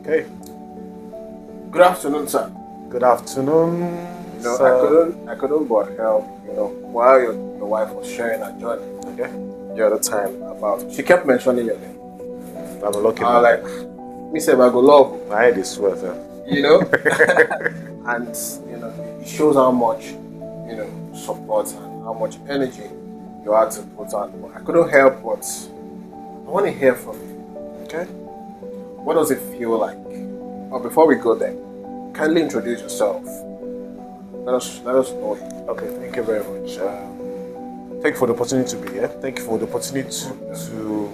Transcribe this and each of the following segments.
Okay. Good afternoon, sir. Good afternoon. I couldn't but help, while your wife was sharing her journey Okay. the other time about, she kept mentioning your name. I'm a lucky I was man. like, me say, I go love, I had this sweat. you know, and it shows how much, support and how much energy you had to put on. But I couldn't help but I want to hear from you. Okay. What does it feel like? But before we go there, kindly introduce yourself. Let us know you. Okay. Thank you very much. Thank you for the opportunity to be here. Thank you for the opportunity to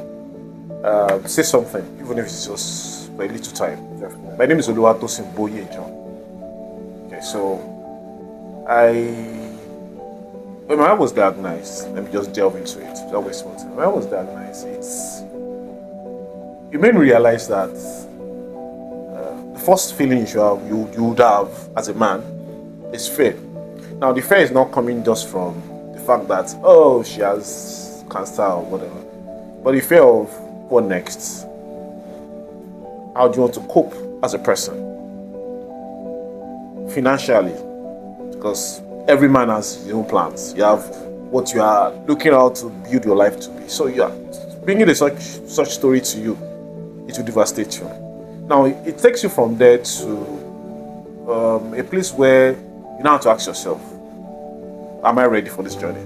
say something, even if it's just for a little time. Definitely. My name is Oluwatosin Boyejo. Okay, so when I was diagnosed, let me just delve into it. That waste more time. When I was diagnosed, it made me realize that the first feeling you would have as a man is fear. Now, the fear is not coming just from the fact that she has cancer or whatever, but the fear of what next. How do you want to cope as a person financially? Because every man has his own plans. You have what you are looking out to build your life to be. So you are bringing such story to you, it will devastate you. Now it takes you from there to a place where you now have to ask yourself, am I ready for this journey?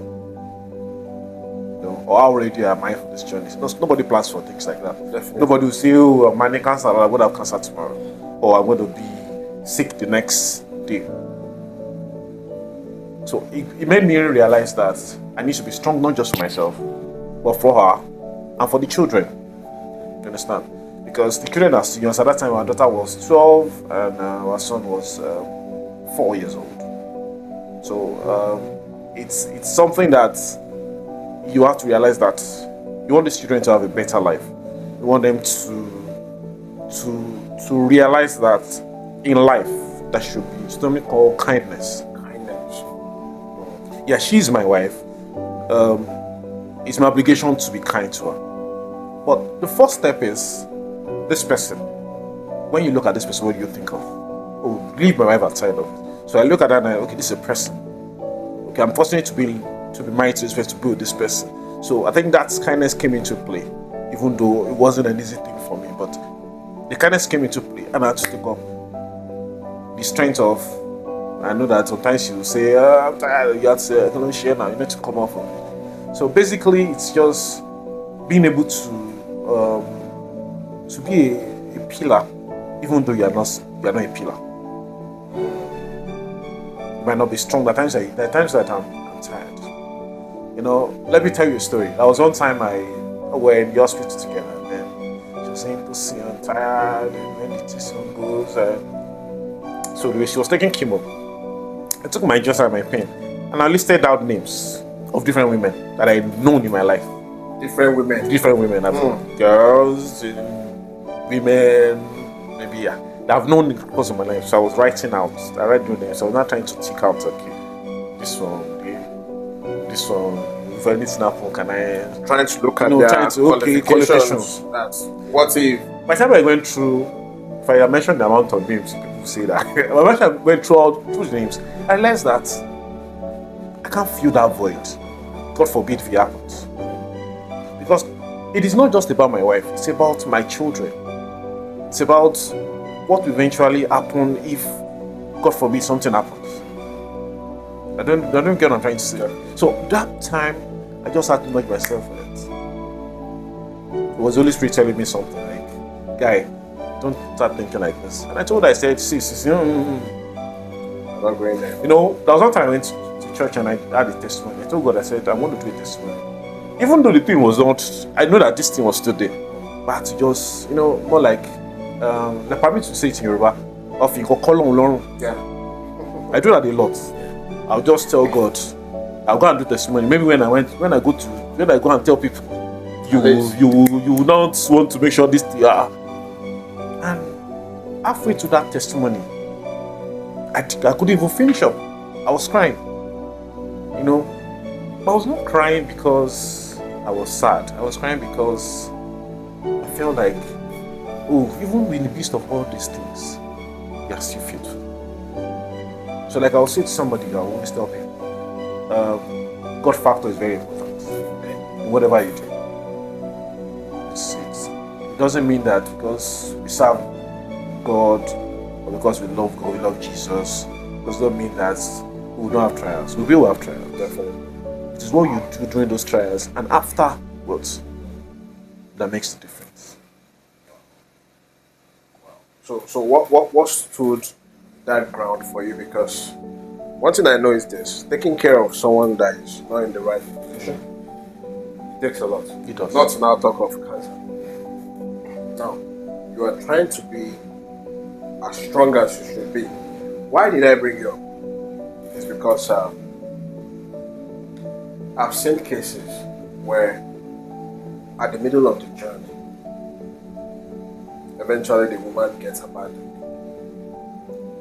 Or how ready am I for this journey? Nobody plans for things like that. Definitely. Nobody will say, I'm having cancer, I'm going to have cancer tomorrow. Or I'm going to be sick the next day. So it made me realize that I need to be strong, not just for myself, but for her and for the children. You understand? Because the children are seniors. So at that time, our daughter was 12 and our son was 4 years old. So it's something that you have to realize that you want these children to have a better life. You want them to realize that in life there should be something called kindness. Yeah, she's my wife. It's my obligation to be kind to her. But the first step is this person. When you look at this person, what do you think of? Oh, leave my wife outside of it. So I look at her and okay, this is a person. Okay, I'm fortunate to be married to this person, to be with this person. So I think that kindness came into play, even though it wasn't an easy thing for me. But the kindness came into play, and I had to take up the strength of. I know that sometimes you say, I'm tired, you have to say, I can't share now, you need to come off from it. So basically, it's just being able to be a pillar, even though you're not a pillar. You might not be strong. There are times that I'm tired. Let me tell you a story. There was one time we were in the hospital together, and then she was saying, "Pussy, I'm tired," and then the son goes. So the way she was taking chemo, I took my injection and my pen, and I listed out names of different women that I had known in my life. Different women, I mean, girls, women, maybe that I've known in the course of my life. So I was writing out. I read the names. So I was not trying to tick out. Okay, this one. If anything happen, can I trying to look at their qualifications. What if? By the time I went through, if I mentioned the amount of names, people say that. By the time I went through the names, I realized that I can't fill that void. God forbid if it happens. Because it is not just about my wife, it's about my children. It's about what will eventually happen if, God forbid, something happens. I don't get what I'm trying to say. So that time, I just had to knock myself for it. It was the Holy Spirit telling me something like, guy, don't start thinking like this. And I told her, I said, sis, I'm not going there. there was one time I went to church and I had a testimony. I told God, I said, I want to do a testimony. Even though the thing was not, I know that this thing was still there. But I had to just, more like, permit to say it in Yoruba, of you go call on Lord. Yeah. I do that a lot. I'll just tell God, I'll go and do testimony. Maybe when I go and tell people, you will not want to make sure this thing. And halfway to that testimony, I couldn't even finish up. I was crying. But I was not crying because I was sad. I was crying because I felt like oh, even in the midst of all these things, you are still faithful. So, like I'll say to somebody, I always tell people, God factor is very important in whatever you do. It doesn't mean that because we serve God or because we love God, we love Jesus, it does not mean that we don't have trials. We will have trials, definitely. It is what you do during those trials and afterwards that makes the difference. So what stood that ground for you? Because one thing I know is this: taking care of someone that is not in the right position, it takes a lot. It does. Not to now talk of cancer. Now, you are trying to be as strong as you should be. Why did I bring you up? It's because I've seen cases where at the middle of the journey, eventually the woman gets abandoned.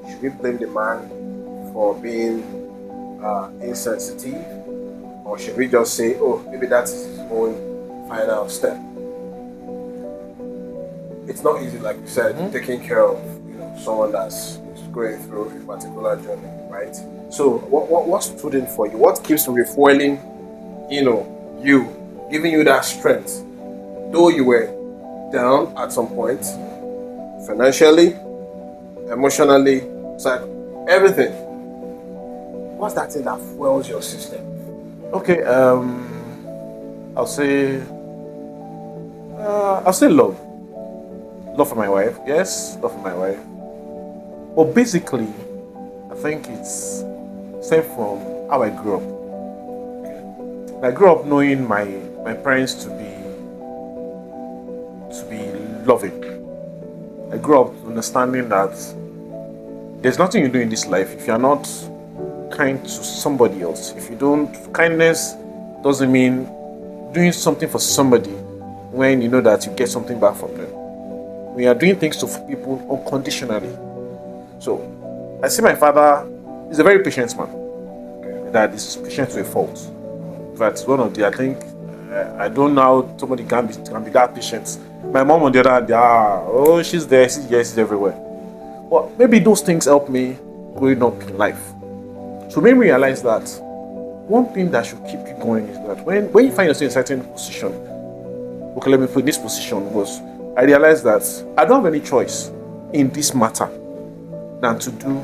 Should we blame the man for being insensitive? Or should we just say, oh, maybe that's his own final step? It's not easy, like you said, taking care of someone that's going through a particular journey, right? So what stood in for you? What keeps refueling, you, giving you that strength? Though you were down at some point, financially, emotionally, everything. What's that thing that fuels your system? Okay, I'll say love. Love for my wife, yes, love for my wife. But basically, I think it's same from how I grew up. I grew up knowing my parents to be loving. I grew up understanding that there's nothing you do in this life if you're not kind to somebody else. If you don't, kindness doesn't mean doing something for somebody when you know that you get something back from them. We are doing things to people unconditionally. So, I see my father is a very patient man. That is patient to a fault. In fact, one of the, I think, I don't know how somebody can be that patient. My mom on the other hand, she's there, she's everywhere. But maybe those things help me growing up in life. So made me realize that one thing that should keep you going is that when you find yourself in a certain position, okay, let me put this position was, I realized that I don't have any choice in this matter than to do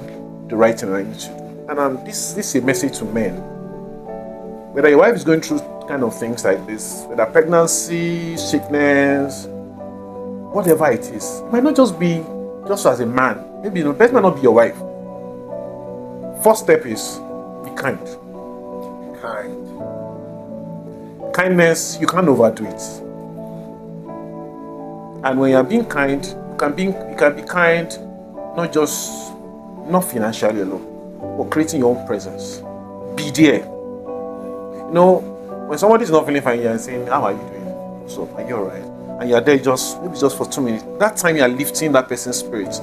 the right thing I need to do. And this is a message to men. Whether your wife is going through kind of things like this, whether pregnancy, sickness, whatever it is, it might not just be just as a man. Maybe the best might not be your wife. First step is be kind. Kind. Kindness, you can't overdo it. And when you're being kind, you can be kind not financially alone, but creating your own presence. Be there. When somebody's not feeling fine, you're saying, how are you doing? So, are you alright? And you're there maybe just for 2 minutes. That time you're lifting that person's spirit.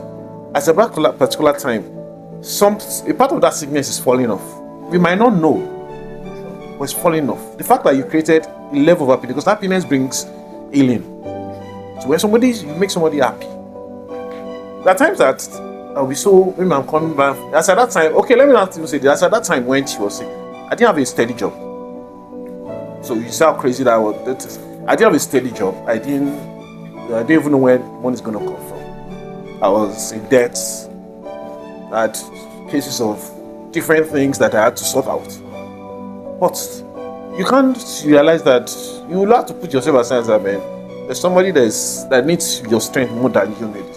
At a particular time, a part of that sickness is falling off. We might not know, but it's falling off. The fact that you created a level of happiness, because happiness brings healing. So when you make somebody happy, there are times that I'll be so, maybe I'm coming back. As at that time, okay, let me not even say this. As at that time when she was sick, I didn't have a steady job. So you see how crazy that was. I didn't have a steady job. I didn't even know where money's going to come from. I was in debt. I had cases of different things that I had to sort out. But you can't realize that you will have to put yourself aside as a man. There's somebody that needs your strength more than you need it.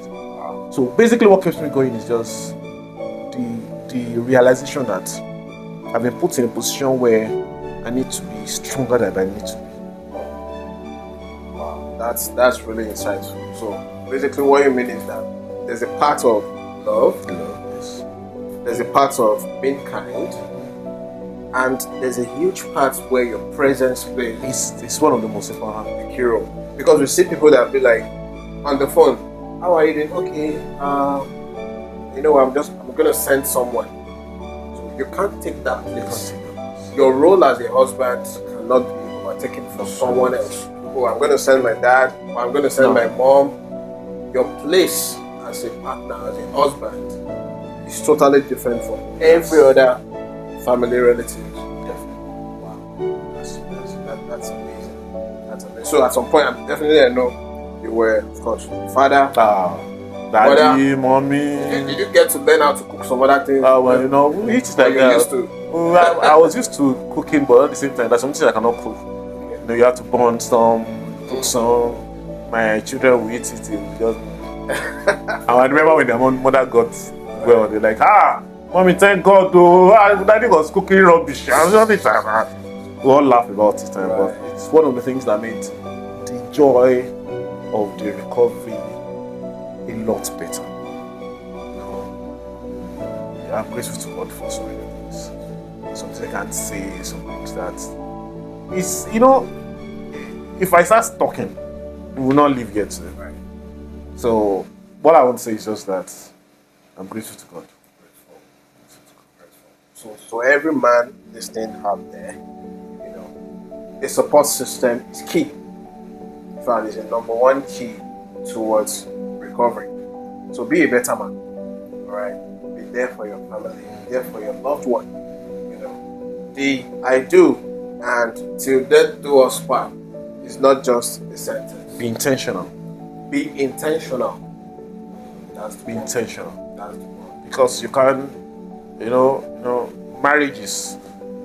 So basically what keeps me going is just the realization that I've been put in a position where I need to be stronger than I need to be. Wow, that's really insightful. So basically what you mean is that there's a part of love, Yes. there's a part of being kind, and there's a huge part where your presence plays It's one of the most important. a key role. Because we see people that be like on the phone, how are you doing? Okay, I'm gonna send someone. So you can't take that place. Your role as a husband cannot be overtaken for someone else. Oh, I'm gonna send my dad, or I'm gonna send my mom. your place as a partner, as a husband, is totally different from every other family relative. Wow, that's amazing. That's amazing. So at some point, I know you were, of course, father. Daddy, mommy. Did you get to learn how to cook some other things? Well, you know, it's like used to. I was used to cooking, but at the same time, there's something I cannot cook. You know, you have to burn some, cook some. My children will eat it. Just. And I remember when their mother got well, they're like, mommy, thank God, though. Daddy was cooking rubbish. We all laugh about it, but it's one of the things that made the joy of the recovery a lot better. You know, I'm grateful to God for so many things. Something I can't say, some things that it's, you know, if I start talking, we will not live yet. Right? So what I want to say is just that I'm grateful to God. So every man listening out there, you know, a support system is key. In fact, it's the number one key towards recovery. So be a better man. Alright? Be there for your family, be there for your loved one. You know. The I do and till death do us part is not just a sentence. Be intentional. Be intentional. That's the Be one. intentional. That's the one. Because you can, you know, marriage is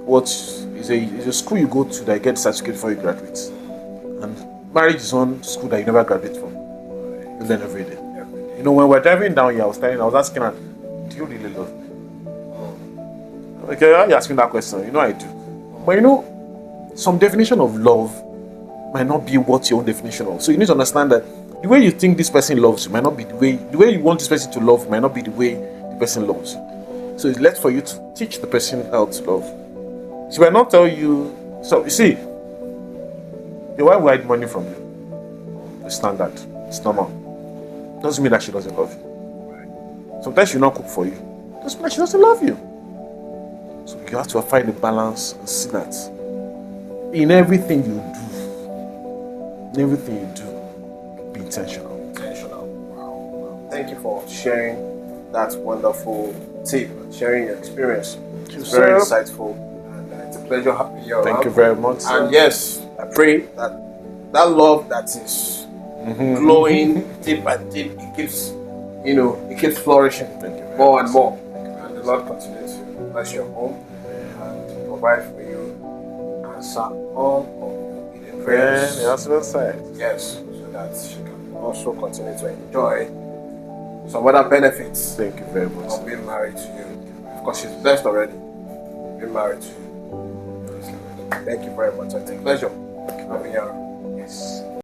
what is a school you go to that get certificate before you graduate. And marriage is one school that you never graduate from. You learn every day. You know, when we're driving down here, I was asking her, do you really love me? Okay, why are you asking that question? You know I do. But you know, some definition of love might not be what your own definition of. So you need to understand that the way you think this person loves you might not be the way you want this person to love you might not be the way the person loves you. So it's left for you to teach the person how to love. She might not tell you. So you see, your wife will hide money from you. It's standard. It's normal. Doesn't mean that she doesn't love you. Sometimes she'll not cook for you. Doesn't mean that she doesn't love you. So you have to find a balance and see that in everything you do, be intentional. Wow. Thank you for sharing that wonderful tip and sharing your experience. It's very insightful, and it's a pleasure having you around. Thank you very much. And yes, I pray that love that is glowing deep and deep, it keeps flourishing more and more. And the Lord continues to bless your home and provide for you, answer all of your prayers. Yeah, that's what I said. Yes, so that she can also continue to enjoy some other benefits. Thank you very much. Of being married to you. Of course, she's blessed already. Being married to you. Thank you very much. It's a pleasure having you. Yes.